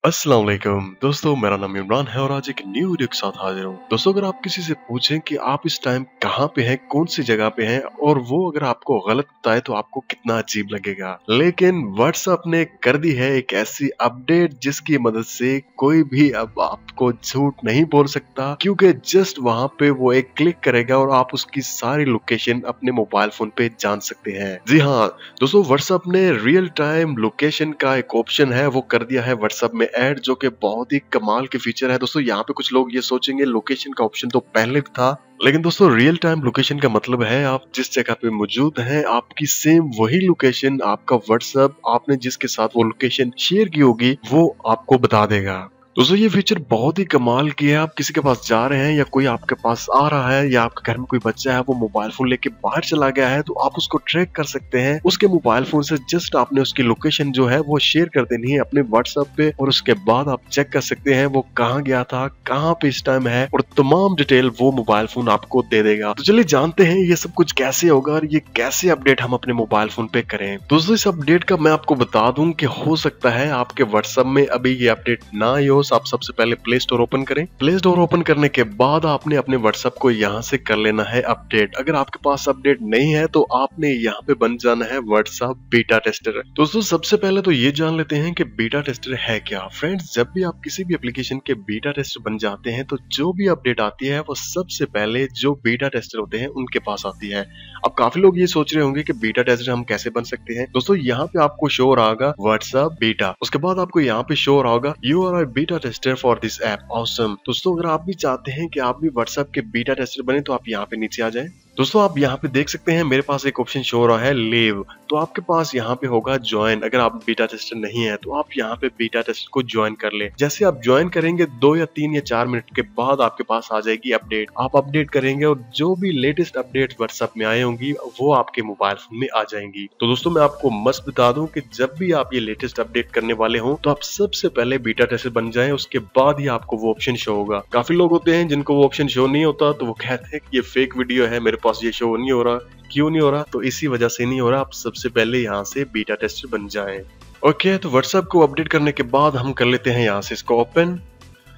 अस्सलाम वालेकुम दोस्तों, मेरा नाम इमरान है और आज एक न्यू वीडियो के साथ हाजिर हूँ। दोस्तों, अगर आप किसी से पूछें कि आप इस टाइम कहाँ पे हैं, कौन सी जगह पे हैं और वो अगर आपको गलत बताए तो आपको कितना अजीब लगेगा। लेकिन व्हाट्सएप ने कर दी है एक ऐसी अपडेट जिसकी मदद से कोई भी अब आपको झूठ नहीं बोल सकता, क्योंकि जस्ट वहां पे वो एक क्लिक करेगा और आप उसकी सारी लोकेशन अपने मोबाइल फोन पे जान सकते हैं। जी हाँ दोस्तों, व्हाट्सएप ने रियल टाइम लोकेशन का एक ऑप्शन है वो कर दिया है व्हाट्सएप में ऐड, जो कि बहुत ही कमाल के फीचर है। दोस्तों, यहाँ पे कुछ लोग ये सोचेंगे लोकेशन का ऑप्शन तो पहले भी था, लेकिन दोस्तों रियल टाइम लोकेशन का मतलब है आप जिस जगह पे मौजूद हैं आपकी सेम वही लोकेशन आपका व्हाट्सएप आपने जिसके साथ वो लोकेशन शेयर की होगी वो आपको बता देगा। दोस्तों, ये फीचर बहुत ही कमाल की है। आप किसी के पास जा रहे हैं या कोई आपके पास आ रहा है या आपके घर में कोई बच्चा है वो मोबाइल फोन लेके बाहर चला गया है तो आप उसको ट्रैक कर सकते हैं। उसके मोबाइल फोन से जस्ट आपने उसकी लोकेशन जो है वो शेयर कर देनी है अपने व्हाट्सएप पे और उसके बाद आप चेक कर सकते हैं वो कहाँ गया था, कहाँ पे इस टाइम है और तमाम डिटेल वो मोबाइल फोन आपको दे देगा। तो चलिए जानते हैं ये सब कुछ कैसे होगा और ये कैसे अपडेट हम अपने मोबाइल फोन पे करें। दोस्तों, इस अपडेट का मैं आपको बता दूं कि हो सकता है आपके व्हाट्सएप में अभी ये अपडेट ना आई हो। आप सबसे पहले प्ले स्टोर ओपन करें। प्ले स्टोर ओपन करने के बाद आपने अपने व्हाट्सएप को यहाँ से कर लेना है अपडेट। अगर आपके पास अपडेट नहीं है तो आपने यहाँ पे बन जाना है व्हाट्सएप बीटा टेस्टर। दोस्तों, सबसे पहले तो ये जान लेते हैं कि बीटा टेस्टर है क्या। फ्रेंड्स, जब भी आप किसी भी एप्लीकेशन के बीटा टेस्टर बन जाते हैं तो जो भी अपडेट आती है वो सबसे पहले जो बीटा टेस्टर होते हैं उनके पास आती है। अब काफी लोग ये सोच रहे होंगे कि बीटा टेस्टर हम कैसे बन सकते हैं। दोस्तों, यहाँ पे आपको शो हो रहा होगा व्हाट्सएप बीटा, उसके बाद आपको यहाँ पे शो हो रहा होगा you are beta tester for this app awesome. दोस्तों, अगर आप भी चाहते हैं कि आप भी व्हाट्सएप के बीटा टेस्टर बने तो आप यहाँ पे नीचे आ जाएं। दोस्तों, आप यहाँ पे देख सकते हैं मेरे पास एक ऑप्शन शो हो रहा है लीव, तो आपके पास यहाँ पे होगा ज्वाइन। अगर आप बीटा टेस्टर नहीं है तो आप यहाँ पे बीटा टेस्टर को ज्वाइन कर ले। जैसे आप ज्वाइन करेंगे 2 या 3 या 4 मिनट के बाद आपके पास आ जाएगी अपडेट। आप अपडेट करेंगे और जो भी लेटेस्ट अपडेट व्हाट्सएप में आए होंगी वो आपके मोबाइल फोन में आ जाएंगी। तो दोस्तों, मैं आपको मस्त बता दूं कि जब भी आप ये लेटेस्ट अपडेट करने वाले हो तो आप सबसे पहले बीटा टेस्टर बन जाएं, उसके बाद ही आपको वो ऑप्शन शो होगा। काफी लोग होते हैं जिनको वो ऑप्शन शो नहीं होता तो वो कहते हैं कि ये फेक वीडियो है, मेरे पास ये शो नहीं हो रहा। क्यों नहीं हो रहा? तो इसी वजह से नहीं हो रहा। आप सबसे पहले यहाँ से बीटा टेस्टर बन जाएं। ओके, तो व्हाट्सएप को अपडेट करने के बाद हम कर लेते हैं यहाँ से इसको ओपन।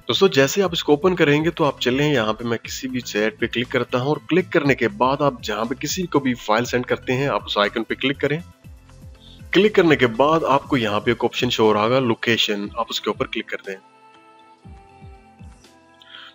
दोस्तों, जैसे आप इसको ओपन करेंगे तो आप चलें यहाँ पे, मैं किसी भी चैट पे क्लिक करता हूँ और क्लिक करने के बाद आप जहाँ पे किसी को भी फाइल सेंड करते हैं आप उस आइकन पे क्लिक करें। क्लिक करने के बाद आपको यहाँ पे एक ऑप्शन शो हो रहा होगा लोकेशन, आप उसके ऊपर क्लिक कर दें।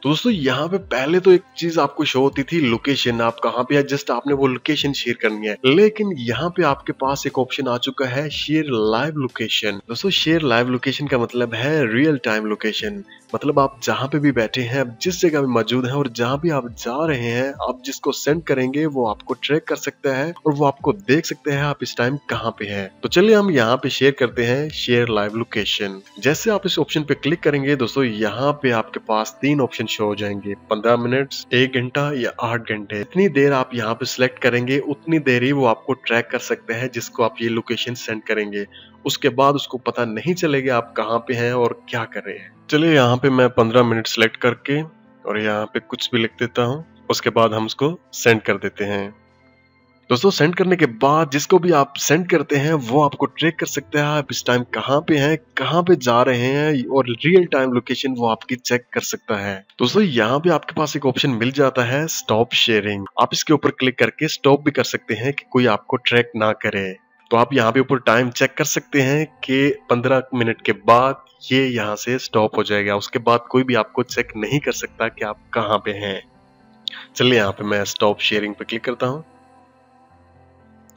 तो दोस्तों, यहाँ पे पहले तो एक चीज आपको शो होती थी लोकेशन, आप कहाँ पे है, जस्ट आपने वो लोकेशन शेयर करनी है। लेकिन यहाँ पे आपके पास एक ऑप्शन आ चुका है शेयर लाइव लोकेशन। दोस्तों, शेयर लाइव लोकेशन का मतलब है रियल टाइम लोकेशन। मतलब आप जहाँ पे भी बैठे हैं, आप जिस जगह में मौजूद हैं और जहाँ भी आप जा रहे हैं, आप जिसको सेंड करेंगे वो आपको ट्रैक कर सकता है और वो आपको देख सकते हैं आप इस टाइम कहाँ पे हैं। तो चलिए हम यहाँ पे शेयर करते हैं शेयर लाइव लोकेशन। जैसे आप इस ऑप्शन पे क्लिक करेंगे दोस्तों, यहाँ पे आपके पास 3 ऑप्शन शो हो जाएंगे, 15 मिनट, 1 घंटा या 8 घंटे। जितनी देर आप यहाँ पे सिलेक्ट करेंगे उतनी देर ही वो आपको ट्रैक कर सकते हैं जिसको आप ये लोकेशन सेंड करेंगे। उसके बाद उसको पता नहीं चलेगा आप कहाँ पे हैं और क्या कर रहे हैं। चलिए यहाँ पे मैं 15 मिनट सिलेक्ट करके और यहाँ पे कुछ भी लिख देता हूँ, उसके बाद हम उसको सेंड कर देते हैं। दोस्तों, सेंड करने के बाद जिसको भी आप सेंड करते हैं वो आपको ट्रैक कर सकते हैं आप इस टाइम कहाँ पे हैं, कहाँ पे जा रहे हैं और रियल टाइम लोकेशन वो आपकी चेक कर सकता है। दोस्तों, यहाँ पे आपके पास एक ऑप्शन मिल जाता है स्टॉप शेयरिंग। आप इसके ऊपर क्लिक करके स्टॉप भी कर सकते हैं कि कोई आपको ट्रैक ना करे। तो आप यहाँ पे ऊपर टाइम चेक कर सकते हैं कि 15 मिनट के बाद ये यहाँ से स्टॉप हो जाएगा। उसके बाद कोई भी आपको चेक नहीं कर सकता कि आप कहाँ पे हैं। चलिए यहाँ पे मैं स्टॉप शेयरिंग पे क्लिक करता हूँ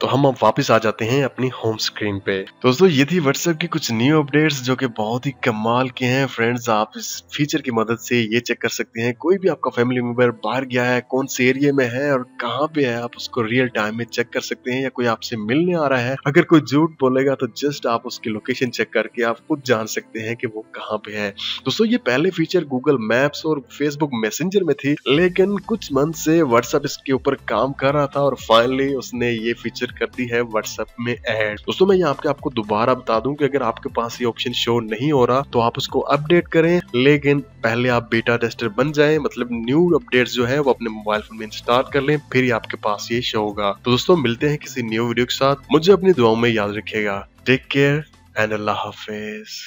तो हम अब वापस आ जाते हैं अपनी होम स्क्रीन पे। दोस्तों, ये थी व्हाट्सएप की कुछ न्यू अपडेट्स जो कि बहुत ही कमाल के हैं। फ्रेंड्स, आप इस फीचर की मदद से ये चेक कर सकते हैं कोई भी आपका फैमिली मेंबर बाहर गया है, कौन से एरिया में है और कहाँ पे है, आप उसको रियल टाइम में चेक कर सकते हैं। या कोई आपसे मिलने आ रहा है, अगर कोई झूठ बोलेगा तो जस्ट आप उसकी लोकेशन चेक करके आप खुद जान सकते हैं कि वो कहाँ पे है। दोस्तों, ये पहले फीचर गूगल मैप्स और फेसबुक मैसेंजर में थी, लेकिन कुछ मंथ से व्हाट्सएप इसके ऊपर काम कर रहा था और फाइनली उसने ये फीचर कर दी है व्हाट्सएप में ऐड। दोस्तों, मैं यहाँ पे आपको दोबारा बता दूं कि अगर आपके पास ये ऑप्शन शो नहीं हो रहा तो आप उसको अपडेट करें, लेकिन पहले आप बीटा टेस्टर बन जाएं। मतलब न्यू अपडेट्स जो है वो अपने मोबाइल फोन में इंस्टॉल कर लें, फिर ही आपके पास ये शो होगा। तो दोस्तों, मिलते हैं किसी न्यू वीडियो के साथ। मुझे अपनी दुआओं में याद रखिएगा। टेक केयर एंड अल्लाह हाफिज।